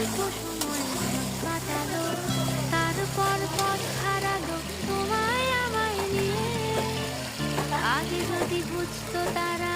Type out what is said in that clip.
অল্প সময় কাটালো, তারপর পথ হারালো তোমায় আমায় নিয়ে। আগে যদি বুঝতো তারা